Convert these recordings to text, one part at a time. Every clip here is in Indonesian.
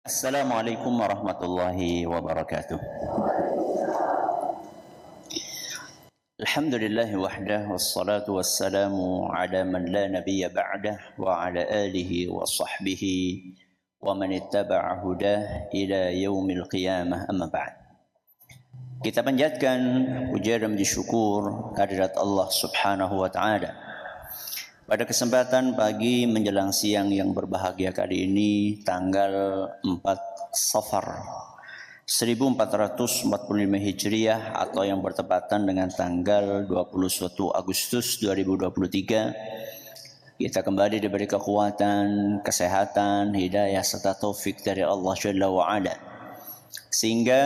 Assalamualaikum warahmatullahi wabarakatuh. Alhamdulillahi wahdah wassalatu wassalamu ala man la nabiyya ba'dah wa ala alihi wa sahbihi wa man ittaba'a hudah ila yaumil qiyamah amma ba'd. Kita panjatkan puja dan puji syukur kehadirat Allah Subhanahu wa taala. Pada kesempatan pagi menjelang siang yang berbahagia kali ini, tanggal 4 Safar 1445 Hijriah atau yang bertepatan dengan tanggal 21 Agustus 2023, kita kembali diberi kekuatan, kesehatan, hidayah serta taufik dari Allah Jalla wa Ala, sehingga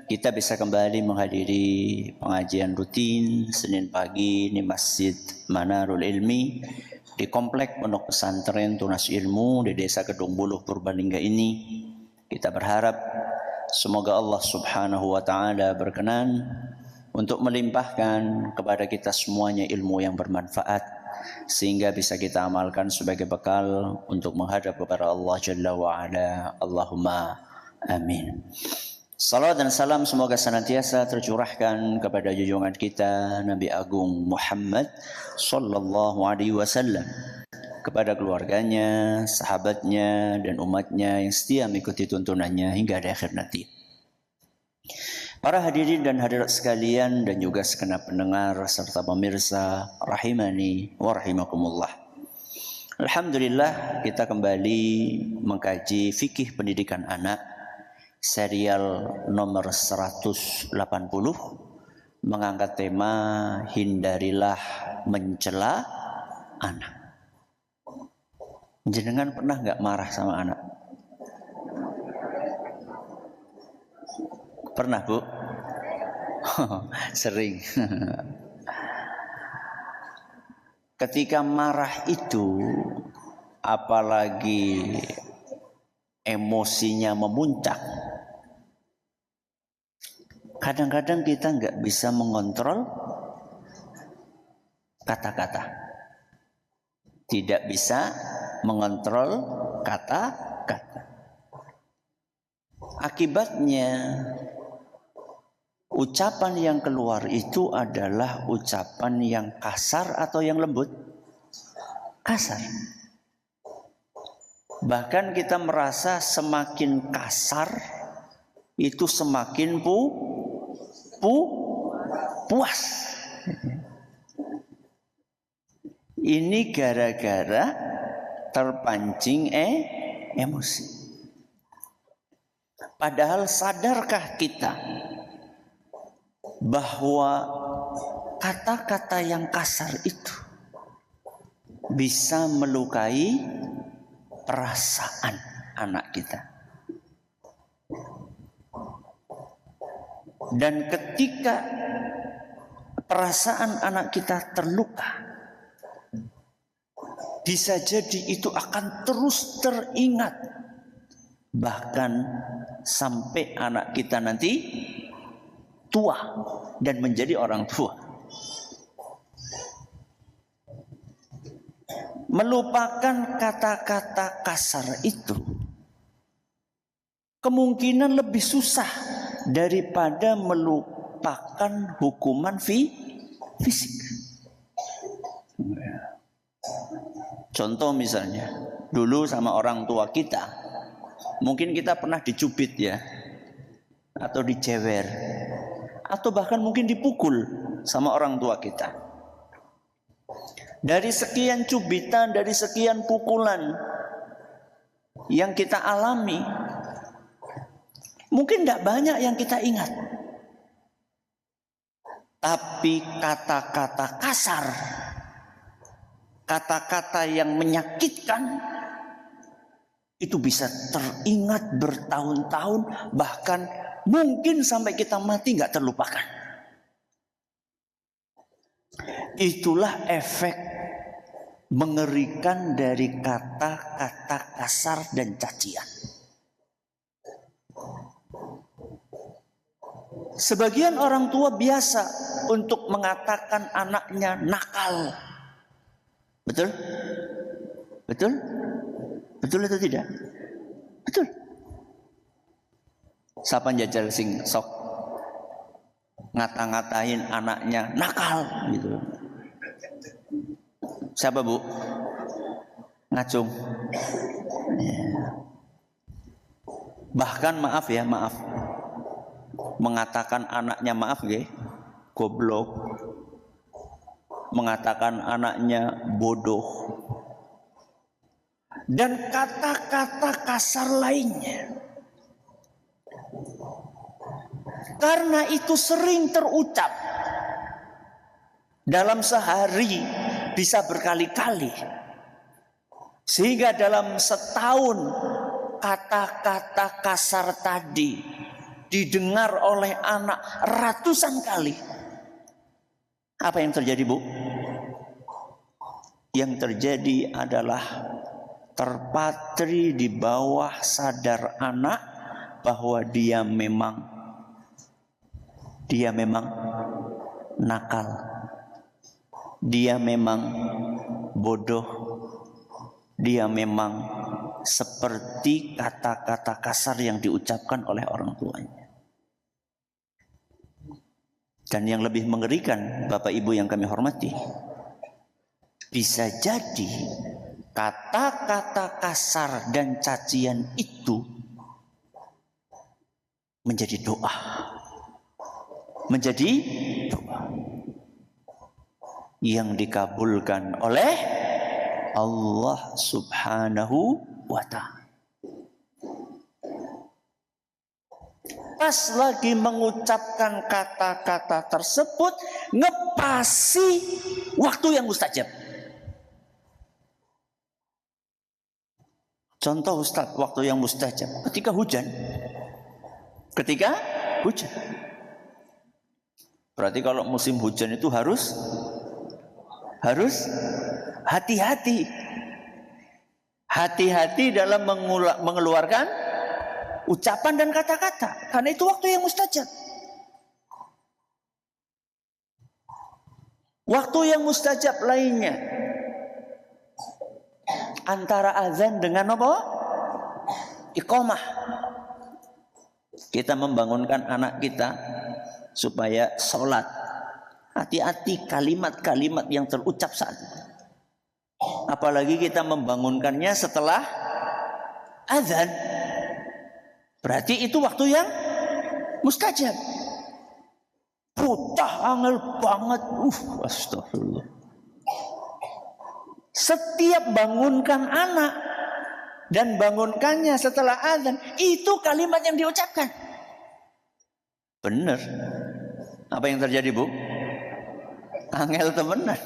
kita bisa kembali menghadiri pengajian rutin Senin pagi di Masjid Manarul Ilmi di Komplek Pondok Pesantren Tunas Ilmu di Desa Kedung Buluh Purbalingga ini. Kita berharap semoga Allah Subhanahu wa taala berkenan untuk melimpahkan kepada kita semuanya ilmu yang bermanfaat sehingga bisa kita amalkan sebagai bekal untuk menghadap kepada Allah Jalla wa Ala. Allahumma amin. Salawat dan salam semoga senantiasa tercurahkan kepada junjungan kita Nabi Agung Muhammad sallallahu alaihi wasallam, kepada keluarganya, sahabatnya dan umatnya yang setia mengikuti tuntunannya hingga di akhir nanti. Para hadirin dan hadirat sekalian dan juga segenap pendengar serta pemirsa rahimani wa rahimakumullah. Alhamdulillah, kita kembali mengkaji fikih pendidikan anak serial nomor 180, mengangkat tema hindarilah mencela anak. Jenengan pernah nggak marah sama anak? Pernah, Bu? Sering. Ketika marah itu, apalagi emosinya memuncak, kadang-kadang kita nggak bisa mengontrol kata-kata, tidak bisa mengontrol kata-kata. Akibatnya ucapan yang keluar itu adalah ucapan yang kasar atau yang lembut? Kasar. Bahkan kita merasa semakin kasar itu semakin puas. Ini gara-gara terpancing emosi. Padahal sadarkah kita bahwa kata-kata yang kasar itu bisa melukai perasaan anak kita? Dan ketika perasaan anak kita terluka, bisa jadi itu akan terus teringat, bahkan sampai anak kita nanti tua dan menjadi orang tua. Melupakan kata-kata kasar itu kemungkinan lebih susah daripada melupakan hukuman fisik. Contoh misalnya, dulu sama orang tua kita, mungkin kita pernah dicubit ya, atau dicewer, atau bahkan mungkin dipukul sama orang tua kita. Dari sekian cubitan, dari sekian pukulan yang kita alami, mungkin tidak banyak yang kita ingat. Tapi kata-kata kasar, kata-kata yang menyakitkan, itu bisa teringat bertahun-tahun, bahkan mungkin sampai kita mati nggak terlupakan. Itulah efek mengerikan dari kata-kata kasar dan cacian. Sebagian orang tua biasa untuk mengatakan anaknya nakal. Betul? Betul? Betul atau tidak? Betul. Siapa jajal sing sok ngata-ngatain anaknya nakal gitu? Siapa Bu? Ngacung. Bahkan maaf, mengatakan anaknya maaf goblok, mengatakan anaknya bodoh, dan kata-kata kasar lainnya. Karena itu sering terucap dalam sehari, bisa berkali-kali, sehingga dalam setahun kata-kata kasar tadi didengar oleh anak ratusan kali. Apa yang terjadi, Bu? Yang terjadi adalah terpatri di bawah sadar anak bahwa dia memang nakal, dia memang bodoh, dia memang seperti kata-kata kasar yang diucapkan oleh orang tuanya. Dan yang lebih mengerikan, Bapak Ibu yang kami hormati, bisa jadi kata-kata kasar dan cacian itu menjadi doa. Menjadi doa yang dikabulkan oleh Allah Subhanahu wa ta'ala. Pas lagi mengucapkan kata-kata tersebut, ngepasi waktu yang mustajab. Contoh Ustaz, waktu yang mustajab ketika hujan. Berarti kalau musim hujan itu harus hati-hati. Hati-hati dalam mengeluarkan ucapan dan kata-kata. Karena itu waktu yang mustajab. Waktu yang mustajab lainnya, antara azan dengan apa? Iqamah. Kita membangunkan anak kita supaya sholat. Hati-hati kalimat-kalimat yang terucap saat itu. Apalagi kita membangunkannya setelah azan. Berarti itu waktu yang mustajab. Putah angel banget. Astagfirullah. Setiap bangunkan anak dan bangunkannya setelah azan, itu kalimat yang diucapkan. Benar. Apa yang terjadi, Bu? Angel temenan.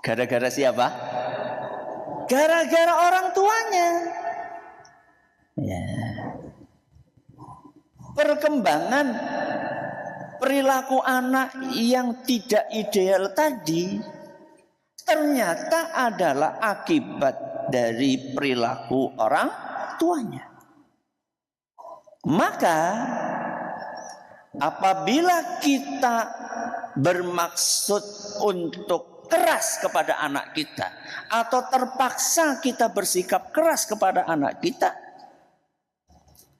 Gara-gara siapa? Gara-gara orang tuanya. Ya. Perkembangan perilaku anak yang tidak ideal tadi ternyata adalah akibat dari perilaku orang tuanya. Maka apabila kita bermaksud untuk keras kepada anak kita, atau terpaksa kita bersikap keras kepada anak kita,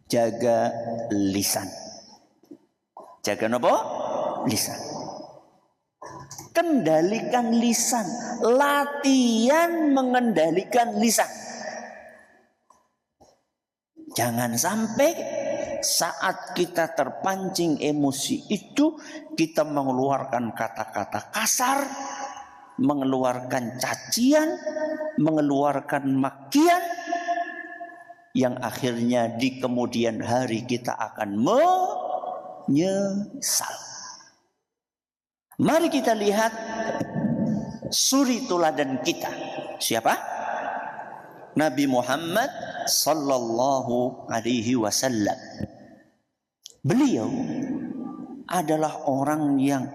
jaga lisan. Jaga apa? Lisan. Kendalikan lisan. Latihan mengendalikan lisan. Jangan sampai saat kita terpancing emosi itu, kita mengeluarkan kata-kata kasar, mengeluarkan cacian, mengeluarkan makian, yang akhirnya di kemudian hari kita akan menyesal. Mari kita lihat suri teladan kita. Siapa? Nabi Muhammad sallallahu alaihi wasallam. Beliau adalah orang yang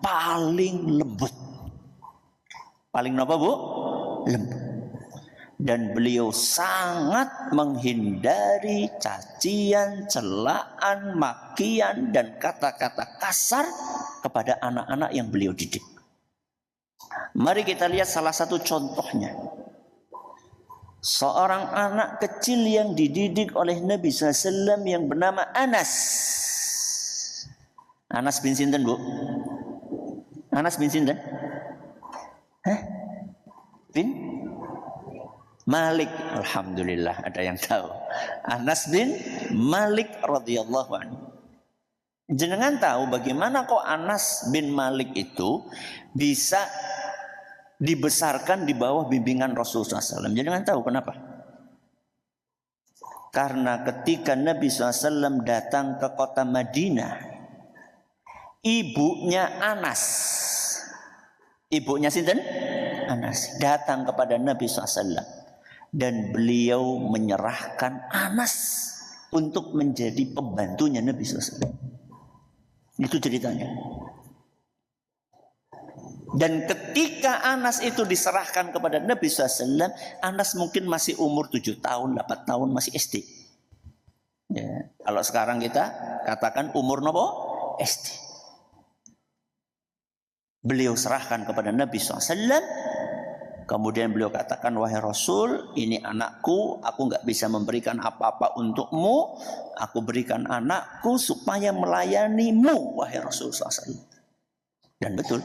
paling lembut. Paling apa, Bu? Lembut. Dan beliau sangat menghindari cacian, celaan, makian, dan kata-kata kasar kepada anak-anak yang beliau didik. Mari kita lihat salah satu contohnya. seorang anak kecil yang dididik oleh Nabi SAW yang bernama Anas. Anas bin sinten, Bu? Anas bin sinten? Bin Malik. Alhamdulillah ada yang tahu. Anas bin Malik radhiyallahu anhu. Jenengan tahu bagaimana kok Anas bin Malik itu bisa dibesarkan di bawah bimbingan Rasulullah SAW? Jenengan tahu kenapa? Karena ketika Nabi SAW datang ke kota Madinah, ibunya Anas, ibunya sinten? Anas datang kepada Nabi SAW dan beliau menyerahkan Anas untuk menjadi pembantunya Nabi SAW. Itu ceritanya. Dan ketika Anas itu diserahkan kepada Nabi SAW, Anas mungkin masih umur 7 tahun, 8 tahun, masih SD. Ya. Kalau sekarang kita katakan umur nopo? SD. Beliau serahkan kepada Nabi SAW. Kemudian beliau katakan, wahai Rasul, ini anakku, aku nggak bisa memberikan apa-apa untukmu. Aku berikan anakku supaya melayanimu, wahai Rasul SAW. Dan betul,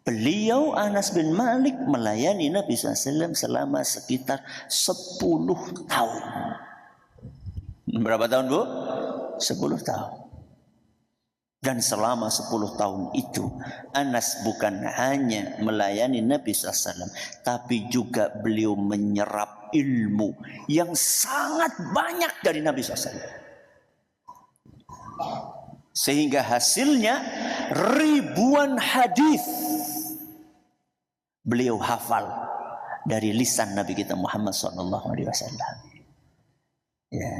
beliau Anas bin Malik melayani Nabi SAW selama sekitar 10 tahun. Berapa tahun, Bu? 10 tahun. Dan selama 10 tahun itu Anas bukan hanya melayani Nabi SAW, tapi juga beliau menyerap ilmu yang sangat banyak dari Nabi SAW. Sehingga hasilnya ribuan hadis beliau hafal dari lisan Nabi kita Muhammad SAW. Ya.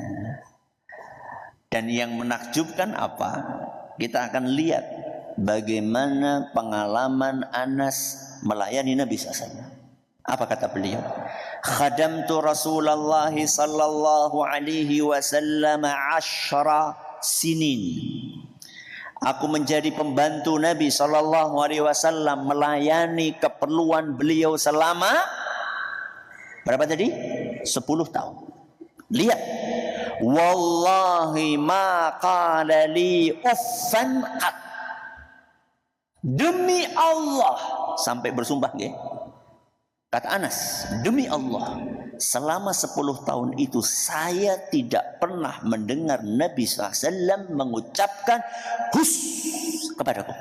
Dan yang menakjubkan apa? Kita akan lihat bagaimana pengalaman Anas melayani Nabi SAW. Apa kata beliau? Khadamtu Rasulullah sallallahu alaihi wasallam 10 sinin. Aku menjadi pembantu Nabi sallallahu alaihi wasallam melayani keperluan beliau selama berapa tadi? 10 tahun. Lihat. Wallahi ma qala li uffan qat. Demi Allah, sampai bersumpah nggih. Kata Anas, demi Allah, selama 10 tahun itu saya tidak pernah mendengar Nabi SAW mengucapkan hus kepadaku.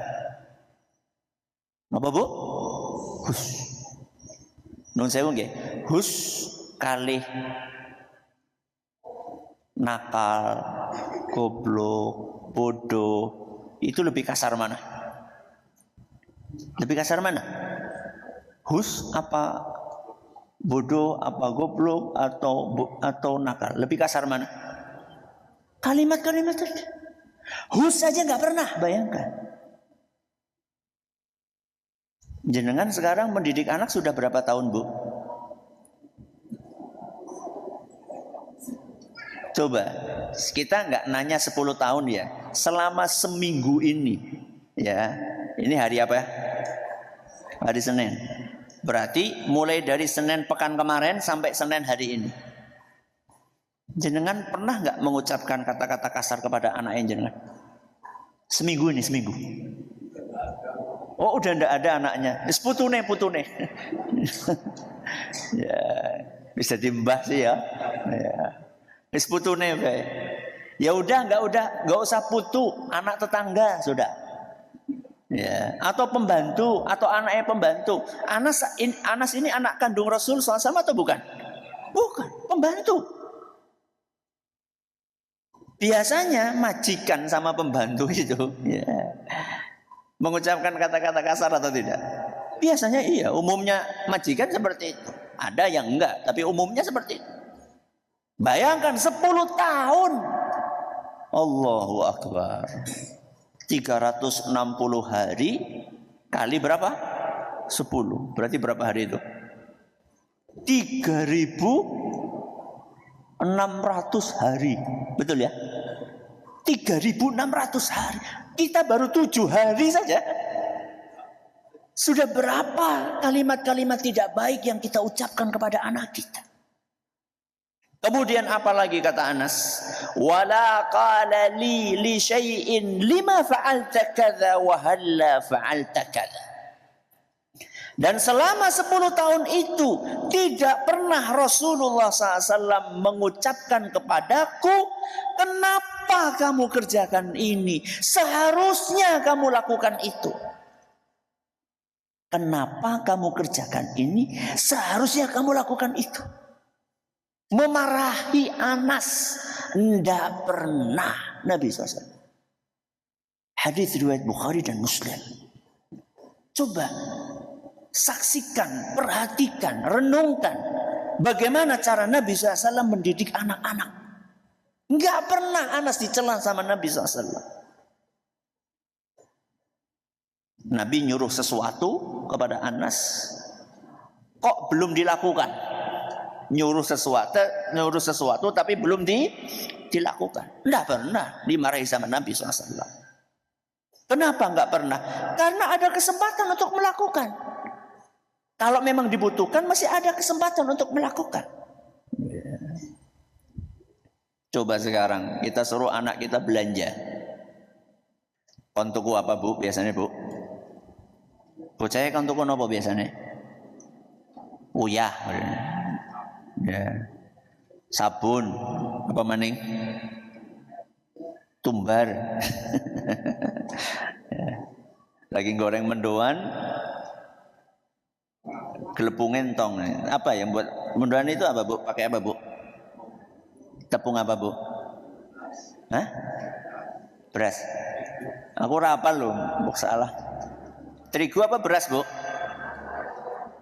Apa, Bu? Hus. Nun sewu nggih. Hus kalih nakal, goblok, bodoh, itu lebih kasar mana? Lebih kasar mana? Hus apa bodoh, apa goblok, atau nakal? Lebih kasar mana? Kalimat-kalimat tadi. Hus saja nggak pernah, bayangkan. Jenengan sekarang mendidik anak sudah berapa tahun, Bu? Coba, kita nggak nanya 10 tahun ya. Selama seminggu ini, ya, ini hari apa? Hari Senin. Berarti mulai dari Senin pekan kemarin sampai Senin hari ini. Jenengan pernah nggak mengucapkan kata-kata kasar kepada anak yang jenengan? Seminggu ini, seminggu. Oh, udah ndak ada anaknya. Putune. Ya, bisa dimbah sih ya. Ya. Putune bae. Ya udah, enggak usah putu, anak tetangga sudah. Ya, atau pembantu atau anaknya pembantu. Anas ini anak kandung Rasul SAW atau bukan? Bukan, pembantu. Biasanya majikan sama pembantu itu ya, mengucapkan kata-kata kasar atau tidak? Biasanya iya, umumnya majikan seperti itu. Ada yang enggak, tapi umumnya seperti itu. Bayangkan 10 tahun. Allahu Akbar. 360 hari kali berapa? 10. Berarti berapa hari itu? 3.600 hari. Betul ya? 3.600 hari. Kita baru 7 hari saja. Sudah berapa kalimat-kalimat tidak baik yang kita ucapkan kepada anak kita. Kemudian apa lagi kata Anas? Wala qala li syai'in lima fa'alta kadza wa halla fa'alta kadza. Dan selama 10 tahun itu tidak pernah Rasulullah SAW mengucapkan kepadaku, kenapa kamu kerjakan ini? Seharusnya kamu lakukan itu. Kenapa kamu kerjakan ini? Seharusnya kamu lakukan itu. Memarahi Anas tidak pernah Nabi SAW. Hadis riwayat Bukhari dan Muslim. Coba saksikan, perhatikan, renungkan bagaimana cara Nabi SAW mendidik anak-anak. Enggak pernah Anas dicela sama Nabi SAW. Nabi nyuruh sesuatu kepada Anas, kok belum dilakukan? Nyuruh sesuatu tapi belum dilakukan. Enggak pernah dimarahi sama Nabi SAW. Kenapa enggak pernah? Karena ada kesempatan untuk melakukan. Kalau memang dibutuhkan masih ada kesempatan untuk melakukan. Coba sekarang kita suruh anak kita belanja. Kon tuku apa Bu biasanya Bu? Bocah kan tuku apa biasanya? Uyah. Ya. Sabun apa maning? Tumbar. Lagi goreng mendoan. Gelepung entong. Apa yang buat mendoan itu apa Bu? Pakai apa Bu? Tepung apa Bu? Hah? Beras. Aku rapal loh, Bu salah. Terigu apa beras Bu?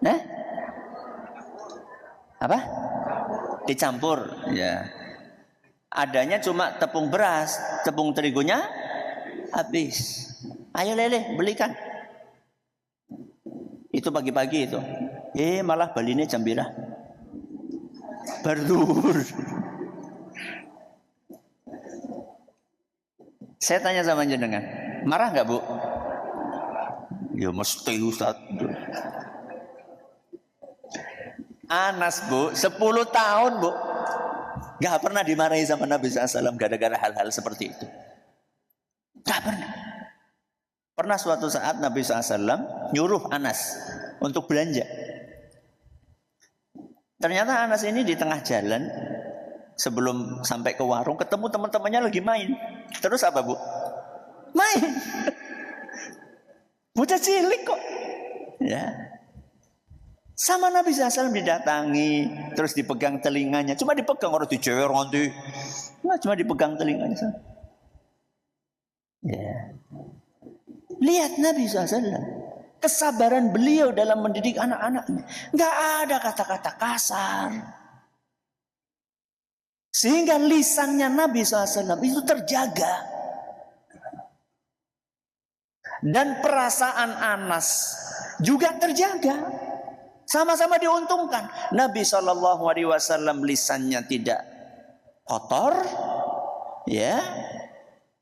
Nah? Apa? Dicampur. Ya. Adanya cuma tepung beras, tepung terigunya habis. Ayo Lele, belikan. Itu pagi-pagi itu. Malah baline jam birah. Berdur. Saya tanya sama jenengan, marah nggak Bu? Ya mesti Ustaz. Anas Bu, 10 tahun Bu, nggak pernah dimarahi sama Nabi SAW gara-gara hal-hal seperti itu. Nggak pernah. Pernah suatu saat Nabi SAW nyuruh Anas untuk belanja. Ternyata Anas ini di tengah jalan sebelum sampai ke warung ketemu teman-temannya lagi main. Terus apa Bu? Main. Bocah cilik kok. Ya. Sama Nabi SAW didatangi, terus dipegang telinganya. Cuma dipegang, orang dijewer nanti. Nah, cuma dipegang telinganya. Ya. Lihat Nabi SAW. Kesabaran beliau dalam mendidik anak-anaknya. Nggak ada kata-kata kasar. Sehingga lisannya Nabi SAW itu terjaga. Dan perasaan Anas juga terjaga. Sama-sama diuntungkan. Nabi SAW lisannya tidak kotor. Ya.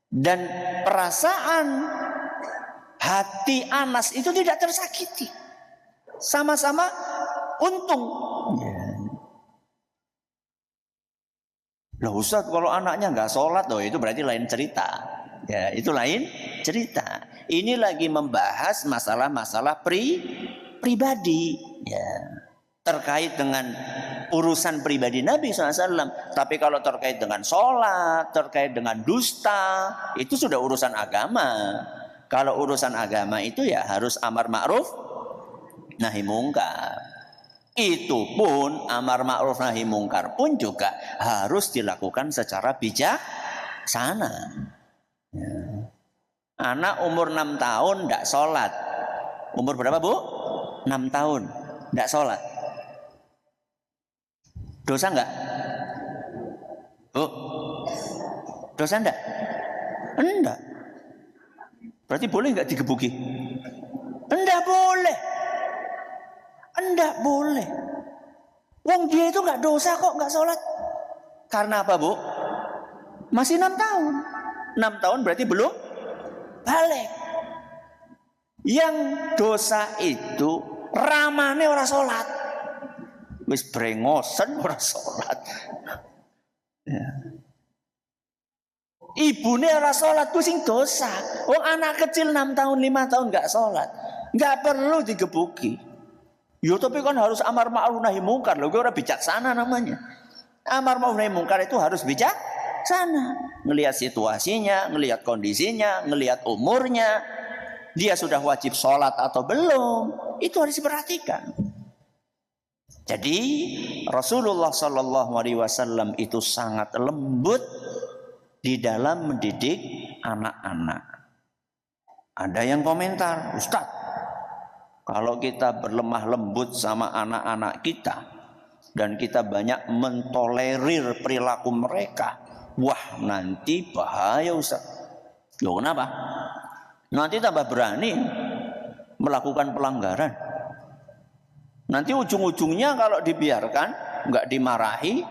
Dan perasaan hati Anas itu tidak tersakiti. Sama-sama untung. Ya. Loh Ustaz, kalau anaknya nggak sholat, itu berarti lain cerita. Ya, itu lain cerita. Ini lagi membahas masalah-masalah pribadi. Ya. Terkait dengan urusan pribadi Nabi SAW. Tapi kalau terkait dengan sholat, terkait dengan dusta, itu sudah urusan agama. Kalau urusan agama itu ya harus amar ma'ruf nahi mungkar. Itu pun amar ma'ruf nahi mungkar pun juga harus dilakukan secara bijaksana. Ya. Anak umur 6 tahun tidak sholat. Umur berapa Bu? 6 tahun tidak sholat. Dosa enggak? Bu? Dosa enggak? Enggak. Berarti boleh enggak digebuki? Enggak boleh. Enggak boleh. Wong dia itu enggak dosa kok enggak sholat. Karena apa Bu? Masih 6 tahun. 6 tahun berarti belum balik. Yang dosa itu ramane ora salat. Wis brengosen ora salat. Ya. Ibune ora salat ku sing dosa. Wong anak kecil 6 tahun 5 tahun enggak salat, enggak perlu digebuki. Yo tapi kan harus amar ma'ruf nahi mungkar. Lho ora bijaksana namanya. Amar ma'ruf nahi mungkar itu harus bijaksana. Ngelihat situasinya, ngelihat kondisinya, ngelihat umurnya. Dia sudah wajib sholat atau belum, itu harus diperhatikan. Jadi Rasulullah SAW itu sangat lembut di dalam mendidik anak-anak. Ada yang komentar, Ustaz, kalau kita berlemah lembut sama anak-anak kita dan kita banyak mentolerir perilaku mereka, wah nanti bahaya Ustaz. Loh kenapa? Nanti tambah berani melakukan pelanggaran. Nanti ujung-ujungnya kalau dibiarkan, nggak dimarahi,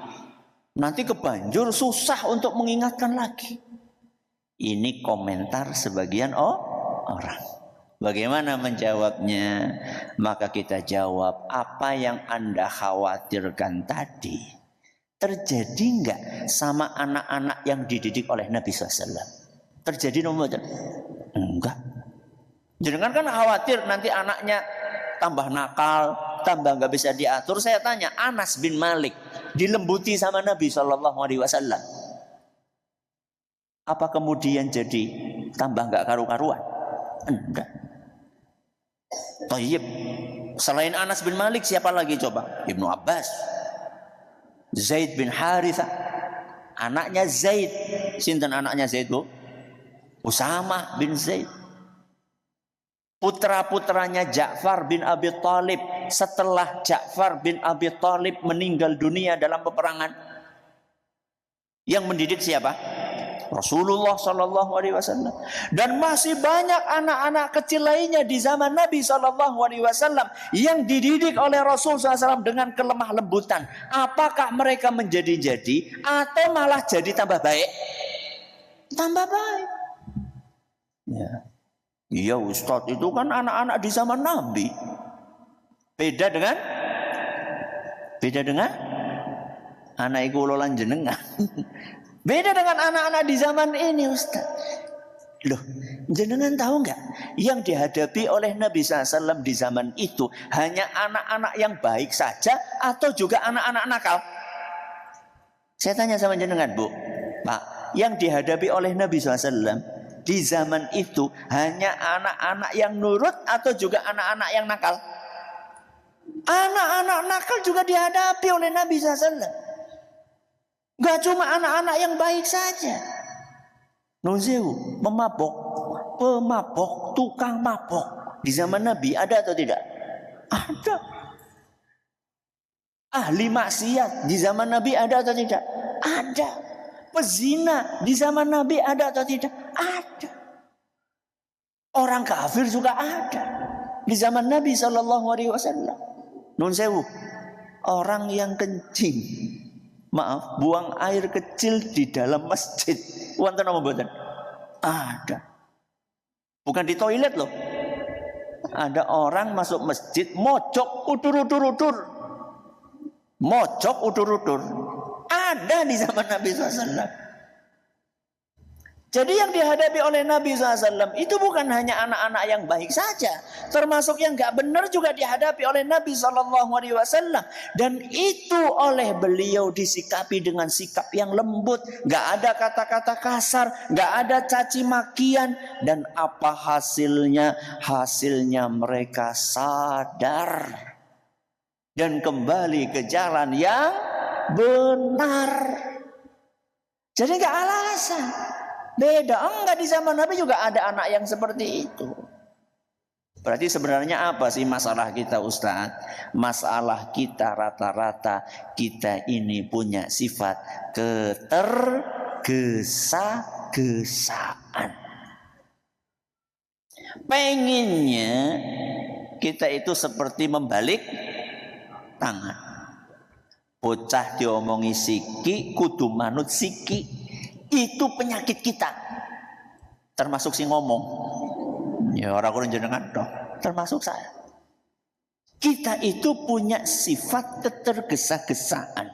nanti kebanjur susah untuk mengingatkan lagi. Ini komentar sebagian orang. Bagaimana menjawabnya? Maka kita jawab, apa yang Anda khawatirkan tadi terjadi nggak sama anak-anak yang dididik oleh Nabi SAW? Terjadi nomor enggak. Jangan kan khawatir nanti anaknya tambah nakal, tambah nggak bisa diatur. Saya tanya, Anas bin Malik dilembuti sama Nabi SAW. Apa kemudian jadi tambah nggak karu-karuan? Enggak. Thayyib. Selain Anas bin Malik siapa lagi coba? Ibnu Abbas, Zaid bin Harithah, anaknya Zaid. Sinten anaknya Zaid bu? Usama bin Zaid. Putra-putranya Ja'far bin Abi Thalib setelah Ja'far bin Abi Thalib meninggal dunia dalam peperangan. Yang mendidik siapa? Rasulullah SAW. Dan masih banyak anak-anak kecil lainnya di zaman Nabi SAW yang dididik oleh Rasul SAW dengan kelemah lembutan. Apakah mereka menjadi-jadi atau malah jadi tambah baik? Tambah baik. Ya. Iya Ustadz, itu kan anak-anak di zaman Nabi. Beda dengan anak iku lolan jenengan. Beda dengan anak-anak di zaman ini Ustadz. Loh, jenengan tahu nggak? Yang dihadapi oleh Nabi SAW di zaman itu hanya anak-anak yang baik saja atau juga anak-anak nakal? Saya tanya sama jenengan Bu, Pak, yang dihadapi oleh Nabi SAW di zaman itu hanya anak-anak yang nurut atau juga anak-anak yang nakal? Anak-anak nakal juga dihadapi oleh Nabi SAW. Gak cuma anak-anak yang baik saja. Nuzeu, pemabok, tukang mabok di zaman Nabi ada atau tidak? Ada. Ahli maksiat di zaman Nabi ada atau tidak? Ada. Pezina di zaman Nabi ada atau tidak? Ada. Orang kafir juga ada di zaman Nabi SAW. Nun sewu, orang yang kencing, maaf, buang air kecil di dalam masjid, wonten apa mboten? Ada. Bukan di toilet loh. Ada orang masuk masjid, mojok udur-udur. Mojok udur-udur. Ada di zaman Nabi SAW. Jadi yang dihadapi oleh Nabi SAW itu bukan hanya anak-anak yang baik saja, termasuk yang gak benar juga dihadapi oleh Nabi SAW. Dan itu oleh beliau disikapi dengan sikap yang lembut, gak ada kata-kata kasar, gak ada caci makian. Dan apa hasilnya? Hasilnya mereka sadar dan kembali ke jalan yang benar. Jadi gak alasan. Beda, enggak, di zaman Nabi juga ada anak yang seperti itu. Berarti sebenarnya apa sih masalah kita Ustaz? Masalah kita rata-rata kita ini punya sifat ketergesa-gesaan. Pengennya kita itu seperti membalik tangan. Bocah diomongi siki, kudu manut siki. Itu penyakit kita. Termasuk si ngomong. Ya orang kurang jenengan toh, termasuk saya. Kita itu punya sifat ketergesa-gesaan.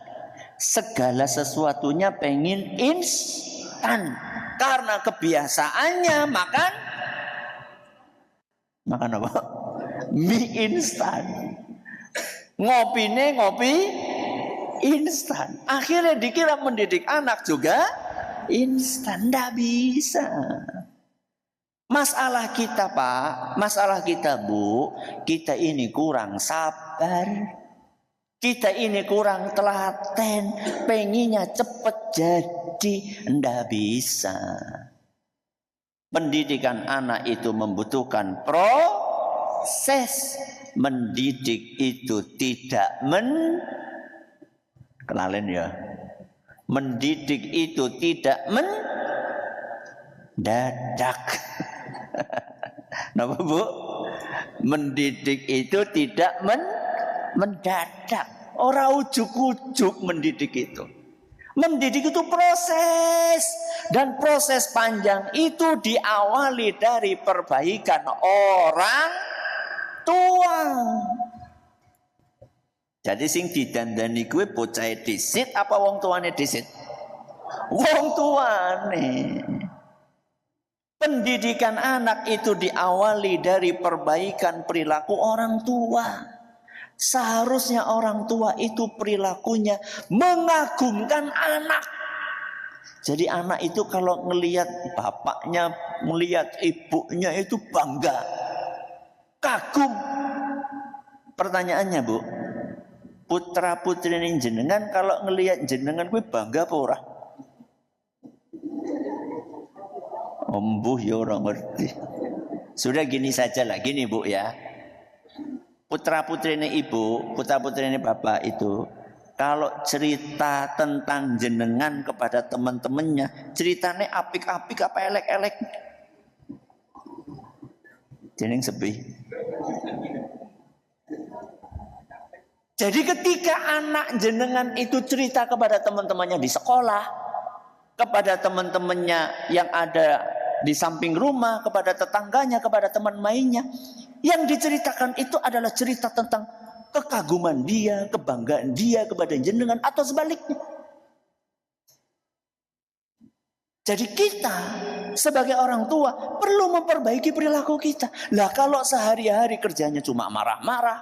Segala sesuatunya pengen instan. Karena kebiasaannya makan apa? Mie instan. Ngopi instan. Akhirnya dikira mendidik anak juga instan. Nggak bisa. Masalah kita Pak, masalah kita Bu, kita ini kurang sabar. Kita ini kurang telaten, pengennya cepet jadi, ndak bisa. Pendidikan anak itu membutuhkan proses. Mendidik itu tidak kenalin ya. Mendidik itu tidak mendadak. Napa Bu? Mendidik itu tidak mendadak. Ora ujuk-ujuk mendidik itu. Mendidik itu proses. Dan proses panjang itu diawali dari perbaikan orang tua. Jadi sing didandani kuwi bocah disit apa wong tuane disit? Wong tuane. Pendidikan anak itu diawali dari perbaikan perilaku orang tua. Seharusnya orang tua itu perilakunya mengagumkan anak. Jadi anak itu kalau ngelihat bapaknya, melihat ibunya itu bangga. Kagum. Pertanyaannya Bu, putra putri ini jenengan kalau ngelihat jenengan gue bangga apa ora? Ombuh ya orang ngerti. Sudah gini saja lah, gini Bu ya. Putra putri ini ibu, putra putri ini bapak itu, kalau cerita tentang jenengan kepada teman-temannya, ceritanya apik-apik apa elek-elek? Jeneng sepi. Jadi ketika anak jenengan itu cerita kepada teman-temannya di sekolah, kepada teman-temannya yang ada di samping rumah, kepada tetangganya, kepada teman mainnya, yang diceritakan itu adalah cerita tentang kekaguman dia, kebanggaan dia kepada jenengan atau sebaliknya. Jadi kita sebagai orang tua perlu memperbaiki perilaku kita. Lah kalau sehari-hari kerjanya cuma marah-marah,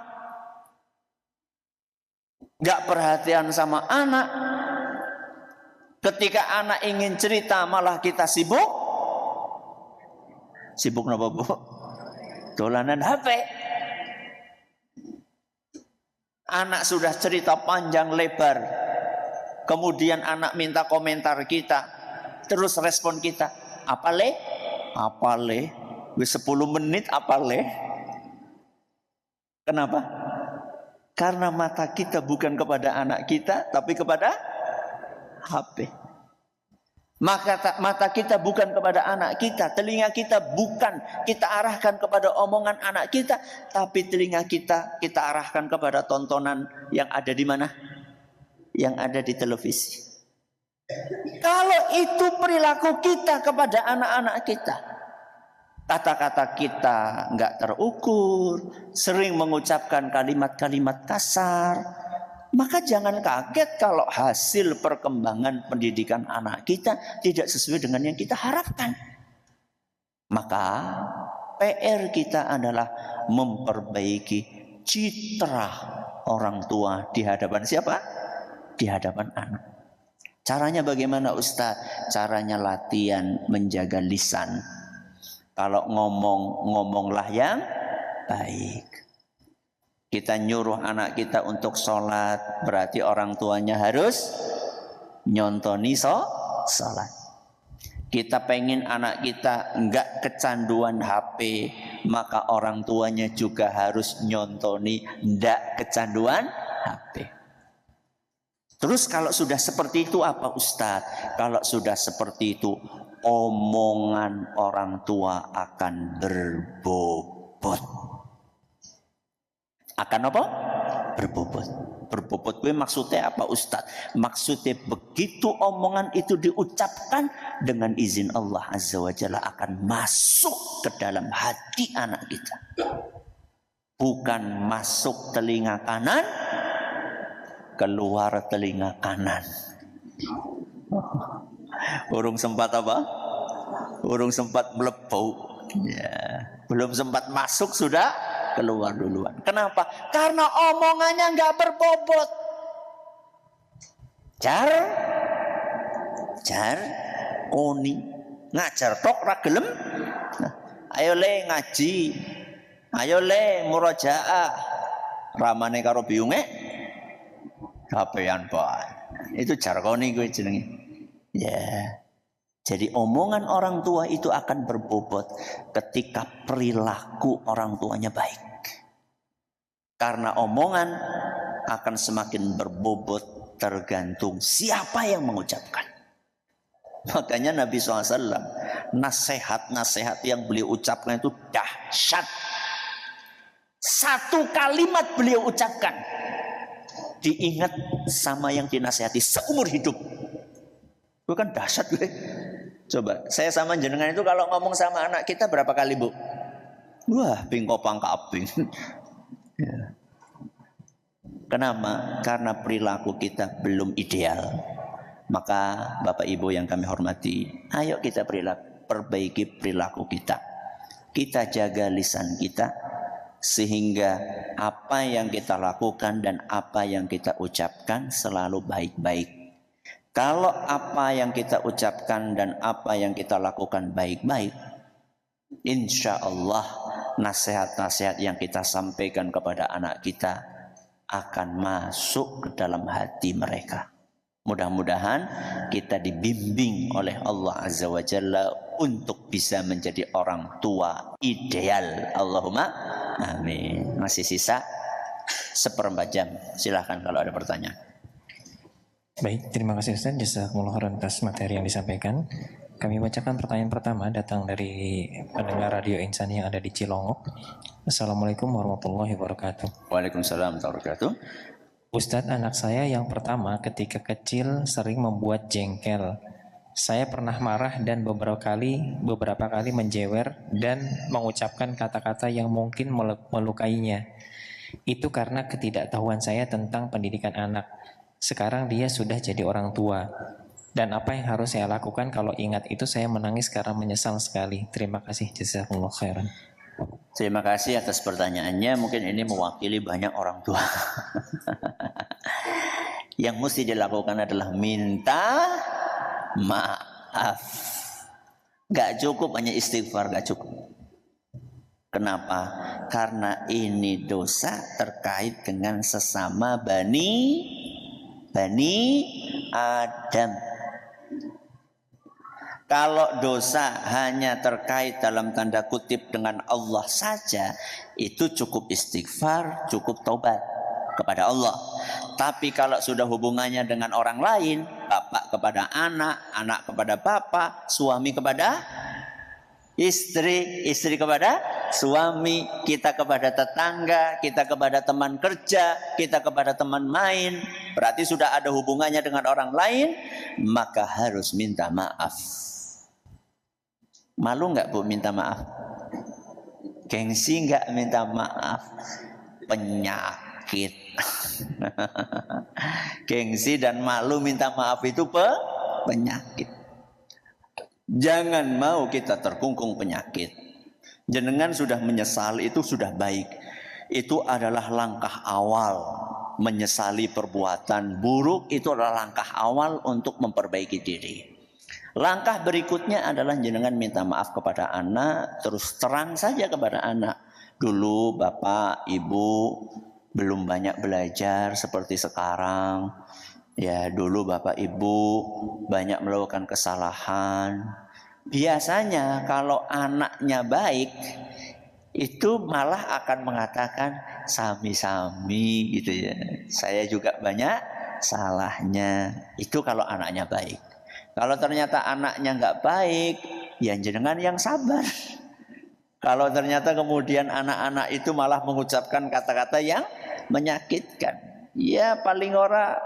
gak perhatian sama anak, ketika anak ingin cerita malah kita sibuk. Sibuk napa Bu? Dolanan HP. Anak sudah cerita panjang lebar. Kemudian anak minta komentar kita. Terus respon kita. Apa le? Apa le? Wis 10 menit apa le? Kenapa? Karena mata kita bukan kepada anak kita, tapi kepada HP. Mata kita bukan kepada anak kita, telinga kita bukan kita arahkan kepada omongan anak kita, tapi telinga kita arahkan kepada tontonan yang ada di mana? Yang ada di televisi. Kalau itu perilaku kita kepada anak-anak kita, kata-kata kita nggak terukur, sering mengucapkan kalimat-kalimat kasar, maka jangan kaget kalau hasil perkembangan pendidikan anak kita tidak sesuai dengan yang kita harapkan. Maka PR kita adalah memperbaiki citra orang tua di hadapan siapa? Di hadapan anak. Caranya bagaimana Ustaz? Caranya latihan menjaga lisan. Kalau ngomonglah yang baik. Kita nyuruh anak kita untuk sholat, berarti orang tuanya harus nyontoni sholat. Kita pengen anak kita enggak kecanduan HP, maka orang tuanya juga harus nyontoni enggak kecanduan HP. Terus kalau sudah seperti itu apa Ustadz? Kalau sudah seperti itu, omongan orang tua akan berbobot. Akan apa? Berbobot. berbobot. Gue maksudnya apa Ustaz? Maksudnya begitu omongan itu diucapkan, dengan izin Allah Azza wa Jalla akan masuk ke dalam hati anak kita. Bukan masuk telinga kanan, keluar telinga kanan. Urung sempat apa? Urung sempat melepuh. Ya, belum sempat masuk sudah keluar duluan. Kenapa? Karena omongannya nggak berbobot. Jar, oni ngajar tok ra gelem. Nah, ayo le ngaji, ayo le murojaah. Ramane karo biyunge, kapean bae. Itu jargone gue jenenge. Ya. Jadi omongan orang tua itu akan berbobot ketika perilaku orang tuanya baik. Karena omongan akan semakin berbobot tergantung siapa yang mengucapkan. Makanya Nabi SAW, nasihat-nasihat yang beliau ucapkan itu dahsyat. Satu kalimat beliau ucapkan, diingat sama yang dinasihati seumur hidup. Itu kan dahsyat gue. Coba, saya sama jenengan itu kalau ngomong sama anak kita berapa kali, Bu? Wah, pingkopang kaping. Ya. Kenapa? Karena perilaku kita belum ideal. Maka Bapak Ibu yang kami hormati, ayo kita perbaiki perilaku kita. Kita jaga lisan kita, sehingga apa yang kita lakukan dan apa yang kita ucapkan selalu baik-baik. Kalau apa yang kita ucapkan dan apa yang kita lakukan baik-baik, insya Allah nasihat-nasihat yang kita sampaikan kepada anak kita akan masuk ke dalam hati mereka. Mudah-mudahan kita dibimbing oleh Allah Azza wa Jalla untuk bisa menjadi orang tua ideal. Allahumma amin. Masih sisa 1/4 jam. Silahkan kalau ada pertanyaan. Baik, terima kasih Ustaz. Jazakumullah khairan atas materi yang disampaikan. Kami bacakan pertanyaan pertama datang dari pendengar Radio Insan yang ada di Cilongok. Assalamualaikum warahmatullahi wabarakatuh. Waalaikumsalam warahmatullahi wabarakatuh. Ustadz, anak saya yang pertama ketika kecil sering membuat jengkel. Saya pernah marah dan beberapa kali menjewer dan mengucapkan kata-kata yang mungkin melukainya. Itu karena ketidaktahuan saya tentang pendidikan anak. Sekarang dia sudah jadi orang tua. Dan apa yang harus saya lakukan? Kalau ingat itu saya menangis karena menyesal sekali. Terima kasih. Jazakumullah khairan. Terima kasih atas pertanyaannya. Mungkin ini mewakili banyak orang tua. Yang mesti dilakukan adalah minta maaf. Gak cukup hanya istighfar, gak cukup. Kenapa? Karena ini dosa terkait dengan sesama Bani Adam. Kalau dosa hanya terkait dalam tanda kutip dengan Allah saja, itu cukup istighfar, cukup taubat kepada Allah. Tapi kalau sudah hubungannya dengan orang lain, bapak kepada anak, anak kepada bapak, suami kepada istri, istri kepada suami, kita kepada tetangga, kita kepada teman kerja, kita kepada teman main, berarti sudah ada hubungannya dengan orang lain, maka harus minta maaf. Malu nggak Bu minta maaf? Gengsi nggak minta maaf? Penyakit. Gengsi dan malu minta maaf itu penyakit. Jangan mau kita terkungkung penyakit. Jenengan sudah menyesal, itu sudah baik. Itu adalah langkah awal. Menyesali perbuatan buruk itu adalah langkah awal untuk memperbaiki diri. Langkah berikutnya adalah jenengan minta maaf kepada anak, terus terang saja kepada anak. Dulu bapak, ibu belum banyak belajar seperti sekarang. Ya, dulu bapak ibu banyak melakukan kesalahan. Biasanya kalau anaknya baik, itu malah akan mengatakan sami-sami gitu ya. Saya juga banyak salahnya. Itu kalau anaknya baik. Kalau ternyata anaknya nggak baik, ya jenengan yang sabar. Kalau ternyata kemudian anak-anak itu malah mengucapkan kata-kata yang menyakitkan, Ya paling ora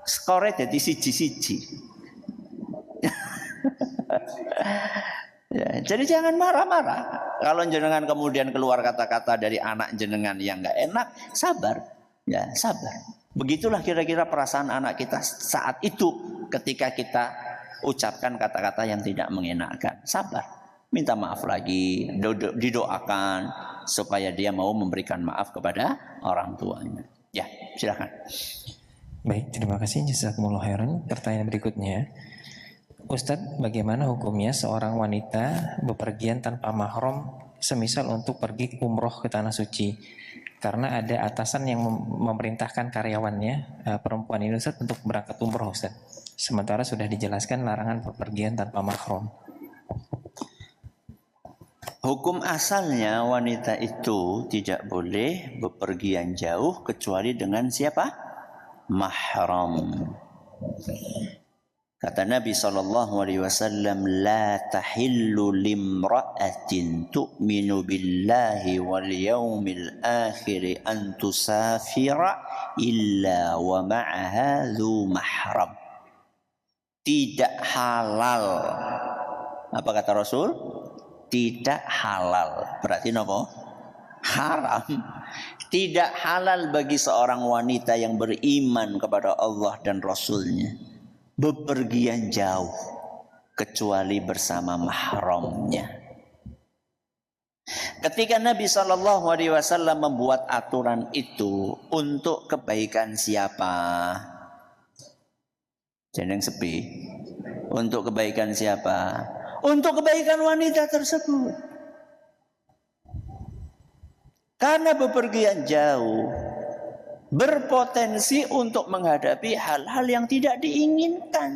skore jadi siji-siji. Ya, jadi jangan marah-marah. Kalau jenengan kemudian keluar kata-kata dari anak jenengan yang nggak enak, sabar. Ya, sabar. Begitulah kira-kira perasaan anak kita saat itu ketika kita ucapkan kata-kata yang tidak mengenakan. Sabar. Minta maaf lagi, didoakan supaya dia mau memberikan maaf kepada orang tuanya. Ya, silakan. Baik, terima kasih jazakumullah khairan. Pertanyaan berikutnya. Ustadz, bagaimana hukumnya seorang wanita bepergian tanpa mahram semisal untuk pergi umroh ke tanah suci? Karena ada atasan yang memerintahkan karyawannya perempuan ini Ustadz untuk berangkat umroh Ustadz. Sementara sudah dijelaskan larangan bepergian tanpa mahram. Hukum asalnya wanita itu tidak boleh bepergian jauh kecuali dengan siapa? Mahram. Kata Nabi SAW, la tahillu limra'atin tu'minu billahi wal yawmil akhir an tusafira illa wa ma'aha dhu mahram. Tidak halal. Apa kata Rasul? Tidak halal. Berarti apa? Haram. Tidak halal bagi seorang wanita yang beriman kepada Allah dan Rasulnya bepergian jauh kecuali bersama mahramnya. Ketika Nabi SAW membuat aturan itu untuk kebaikan siapa? Jangan sepi. Untuk kebaikan siapa? Untuk kebaikan wanita tersebut. Karena bepergian jauh berpotensi untuk menghadapi hal-hal yang tidak diinginkan.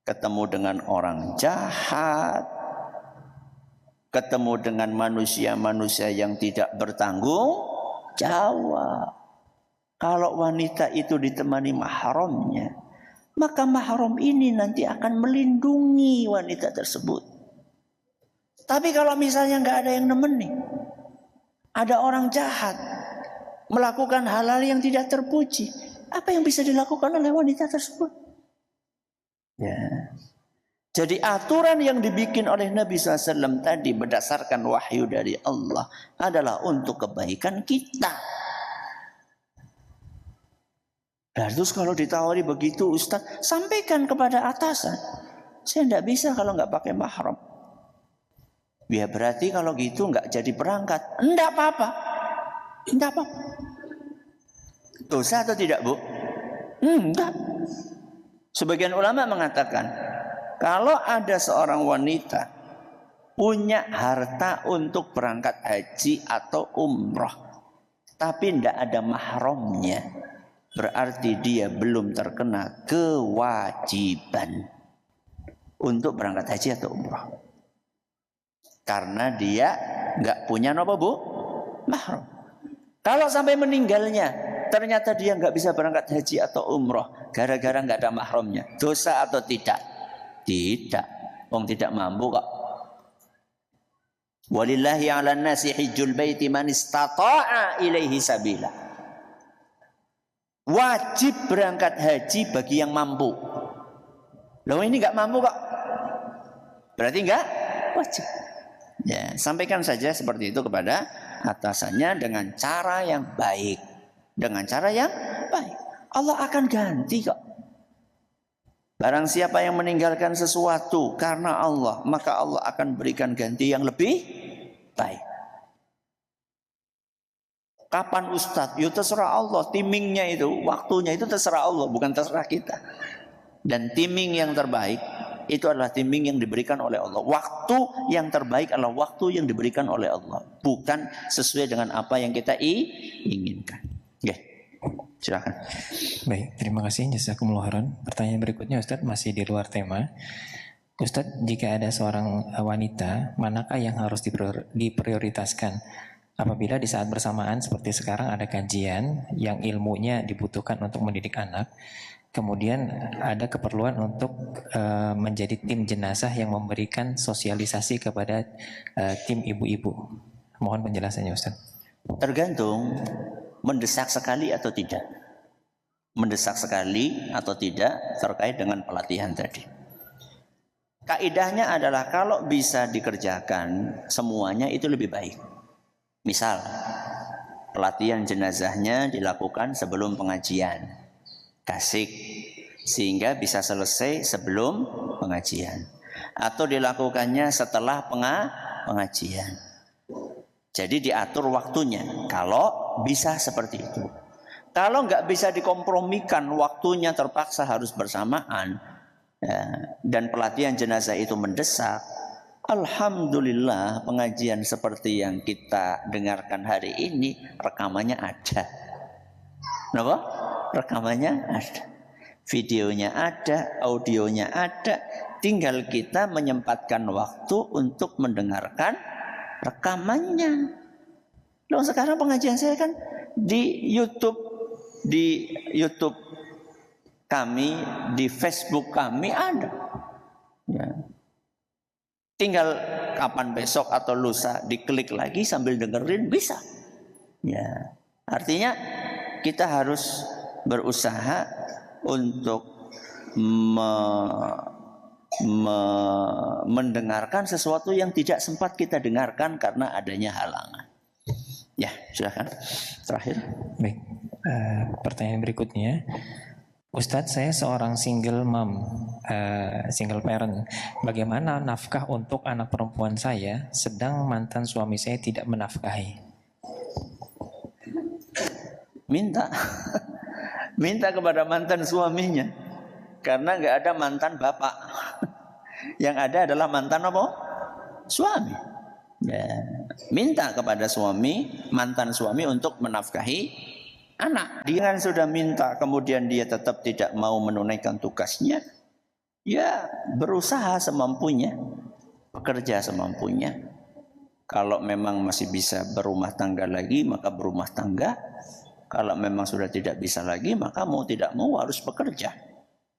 Ketemu dengan orang jahat, ketemu dengan manusia-manusia yang tidak bertanggung jawab. Kalau wanita itu ditemani mahramnya, maka mahram ini nanti akan melindungi wanita tersebut. Tapi kalau misalnya nggak ada yang nemenin, ada orang jahat melakukan hal-hal yang tidak terpuji, apa yang bisa dilakukan oleh wanita tersebut? Ya. Jadi aturan yang dibikin oleh Nabi SAW tadi berdasarkan wahyu dari Allah adalah untuk kebaikan kita. Dan terus kalau ditawari begitu, Ustaz, sampaikan kepada atasan, saya tidak bisa kalau nggak pakai mahram. Ya berarti kalau gitu nggak jadi berangkat. Enggak apa-apa. Enggak apa-apa. Dosa atau tidak, Bu? Enggak. Sebagian ulama mengatakan, kalau ada seorang wanita punya harta untuk berangkat haji atau umroh, tapi tidak ada mahramnya, berarti dia belum terkena kewajiban untuk berangkat haji atau umroh. Karena dia nggak punya apa, Bu? Mahram. Kalau sampai meninggalnya, ternyata dia nggak bisa berangkat haji atau umroh gara-gara nggak ada mahramnya, dosa atau tidak? Tidak. Wong tidak mampu kok. Walillahi 'alan nasi hijjul baiti man istata'a ilaihi sabila. Wajib berangkat haji bagi yang mampu. Loh ini nggak mampu kok. Berarti nggak wajib. Ya, sampaikan saja seperti itu kepada atasannya dengan cara yang baik. Dengan cara yang baik. Allah akan ganti kok. Barang siapa yang meninggalkan sesuatu karena Allah, maka Allah akan berikan ganti yang lebih baik. Kapan Ustadz? Ya terserah Allah. Timingnya itu, waktunya itu terserah Allah, bukan terserah kita. Dan timing yang terbaik itu adalah timing yang diberikan oleh Allah. Waktu yang terbaik adalah waktu yang diberikan oleh Allah, bukan sesuai dengan apa yang kita inginkan. Ya, silakan. Baik, terima kasih jazakumullah khairan. Pertanyaan berikutnya Ustadz masih di luar tema. Ustadz, jika ada seorang wanita, manakah yang harus diprioritaskan? Apabila di saat bersamaan seperti sekarang ada kajian yang ilmunya dibutuhkan untuk mendidik anak, kemudian ada keperluan untuk menjadi tim jenazah yang memberikan sosialisasi kepada tim ibu-ibu. Mohon penjelasannya Ustaz. Tergantung. mendesak sekali atau tidak. Mendesak sekali atau tidak terkait dengan pelatihan tadi. Kaidahnya adalah kalau bisa dikerjakan semuanya itu lebih baik. Misal, pelatihan jenazahnya dilakukan sebelum pengajian. Kasih sehingga bisa selesai sebelum pengajian. Atau dilakukannya setelah pengajian. Jadi diatur waktunya kalau bisa seperti itu. Kalau nggak bisa dikompromikan, waktunya terpaksa harus bersamaan, ya, dan pelatihan jenazah itu mendesak, alhamdulillah pengajian seperti yang kita dengarkan hari ini rekamannya ada. Kenapa? Rekamannya ada, videonya ada, audionya ada. Tinggal kita menyempatkan waktu untuk mendengarkan rekamannya. Loh, sekarang pengajian saya kan di YouTube kami, di Facebook kami ada. Ya. Tinggal kapan besok atau lusa diklik lagi sambil dengerin bisa. Ya. Artinya kita harus berusaha untuk mendengarkan sesuatu yang tidak sempat kita dengarkan karena adanya halangan. Ya, silakan. Terakhir. Baik. Pertanyaan berikutnya, Ustadz, saya seorang single mom, single parent. Bagaimana nafkah untuk anak perempuan saya, sedang mantan suami saya tidak menafkahi? Minta, minta kepada mantan suaminya, karena nggak ada mantan bapak. Yang ada adalah mantan apa? Suami. Ya. Minta kepada suami, mantan suami untuk menafkahi anak. Dia kan sudah minta, kemudian dia tetap tidak mau menunaikan tugasnya. Ya, berusaha semampunya, bekerja semampunya. Kalau memang masih bisa berumah tangga lagi, maka berumah tangga. Kalau memang sudah tidak bisa lagi, maka mau tidak mau harus bekerja.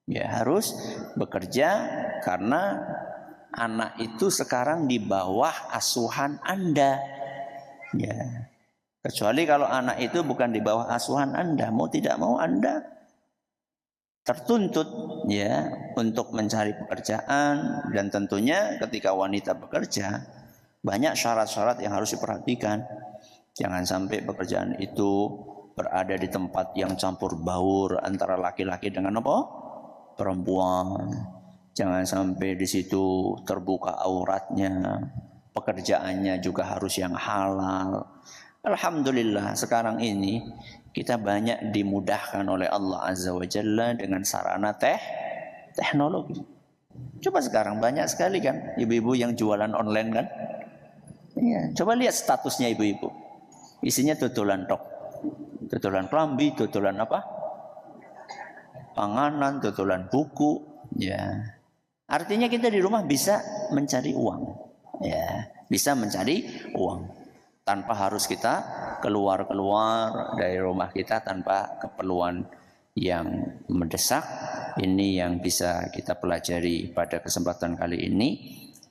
Ya, harus bekerja karena anak itu sekarang di bawah asuhan Anda. Ya. Kecuali kalau anak itu bukan di bawah asuhan Anda, mau tidak mau Anda tertuntut ya untuk mencari pekerjaan, dan tentunya ketika wanita bekerja banyak syarat-syarat yang harus diperhatikan. Jangan sampai pekerjaan itu berada di tempat yang campur baur antara laki-laki dengan apa? Perempuan. Jangan sampai di situ terbuka auratnya. Pekerjaannya juga harus yang halal. Alhamdulillah sekarang ini kita banyak dimudahkan oleh Allah Azza wa Jalla dengan sarana teknologi. Coba sekarang banyak sekali kan ibu-ibu yang jualan online kan. Ya, coba lihat statusnya ibu-ibu. Isinya tutulan tok. Tutulan kelambi, tutulan apa? Panganan, tutulan buku. Ya. Artinya kita di rumah bisa mencari uang. Ya, bisa mencari uang. Tanpa harus kita keluar dari rumah kita tanpa keperluan yang mendesak. Ini yang bisa kita pelajari pada kesempatan kali ini.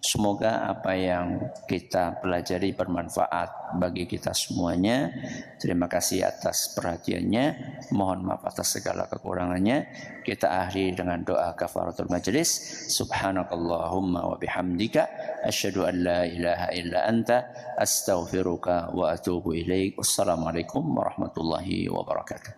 Semoga apa yang kita pelajari bermanfaat bagi kita semuanya. Terima kasih atas perhatiannya. Mohon maaf atas segala kekurangannya. Kita akhiri dengan doa kafaratul majlis. Subhanakallahumma wa bihamdika asyhadu an la ilaha illa anta astaghfiruka wa atubu ilaik. Wassalamualaikum warahmatullahi wabarakatuh.